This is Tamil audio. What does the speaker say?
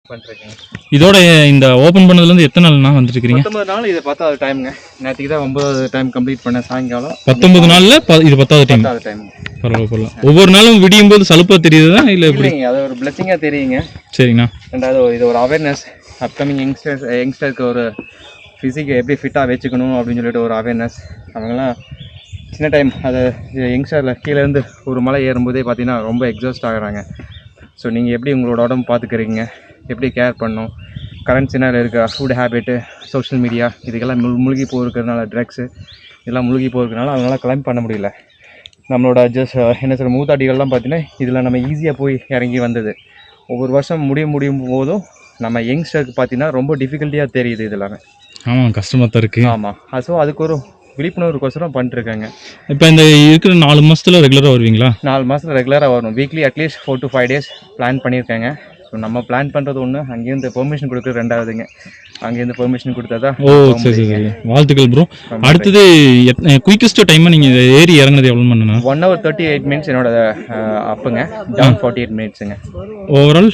பண்ணிருக்கேங்க. இதோட இந்த ஓப்பன் பண்ணதுலேருந்து எத்தனை நாள்னா வந்துருக்கீங்க? 19 நாள். இது 10வது டைமுங்க. நேற்றுக்கு தான் 9வது டைம் கம்ப்ளீட் பண்ணேன் சாயங்காலம். 19 நாளில் இது 10வது டைம். பரவாயில்ல. ஒவ்வொரு நாளும் விடியும் போது சலுப்பாக தெரியுதா இல்லை எப்படி? அது ஒரு பிளெஸிங்காக தெரியுங்க. சரிங்கண்ணா. ரெண்டாவது இது ஒரு அவேர்னஸ், அப்கமிங் யங்ஸ்டருக்கு ஒரு ஃபிசிக்கை எப்படி ஃபிட்டாக வச்சுக்கணும் அப்படின்னு சொல்லிட்டு ஒரு அவேர்னஸ். அவங்களாம் சின்ன டைம் அது யங்ஸ்டரில் கீழேருந்து ஒரு மலை ஏறும்போதே பார்த்தீங்கன்னா ரொம்ப எக்ஸாஸ்ட் ஆகுறாங்க. ஸோ நீங்கள் எப்படி உங்களோட உடம்பு பார்த்துக்கிறீங்க, எப்படி கேர் பண்ணணும், கரண்ட் சினாரில் இருக்க ஃபுட் ஹேபிட்டு, சோஷியல் மீடியா இதுக்கெல்லாம் மூழ்கி போயிருக்கிறதுனால, ட்ரக்ஸு இதெல்லாம் மூழ்கி போயிருக்கிறதுனால அவங்களால கிளைம் பண்ண முடியல. நம்மளோட என்ன சொல்கிற மூதாட்டிகள்லாம் பார்த்தீங்கன்னா இதில் நம்ம ஈஸியாக போய் இறங்கி வந்தது. ஒவ்வொரு வருஷம் முடியும் போதும் நம்ம யங்ஸ்டருக்கு பார்த்தீங்கன்னா ரொம்ப டிஃபிகல்ட்டியாக தெரியுது இது எல்லாமே. ஆமாம், கஷ்டமாக தான் இருக்குது. ஆமாம். ஸோ அதுக்கு ஒரு விழிப்புணர்வுக்கோசரம் பண்ணிட்டுருக்காங்க. இப்போ இந்த இருக்கிற 4 மாதத்தில் ரெகுலராக வருவீங்களா? 4 மாதத்தில் ரெகுலராக வரணும். Weekly at least 4 to 5 days plan பண்ணியிருக்காங்க. ஸோ நம்ம பிளான் பண்ணுறது ஒன்று, அங்கேருந்து பெர்மிஷன் கொடுக்குறது ரெண்டாவதுங்க. அங்கேருந்து பெர்மிஷன் கொடுத்தா தான். ஓ சரி சரி, வாழ்த்துக்கள் ப்ரோ. அடுத்தது குயிக்கஸ்ட் டைமாக நீங்கள் ஏறி இறங்குனது எவ்வளோ மணினா? 1 hour 38 minutes என்னோட அப்புங்க. டவுன் 48 minutesங்க. ஓவரால்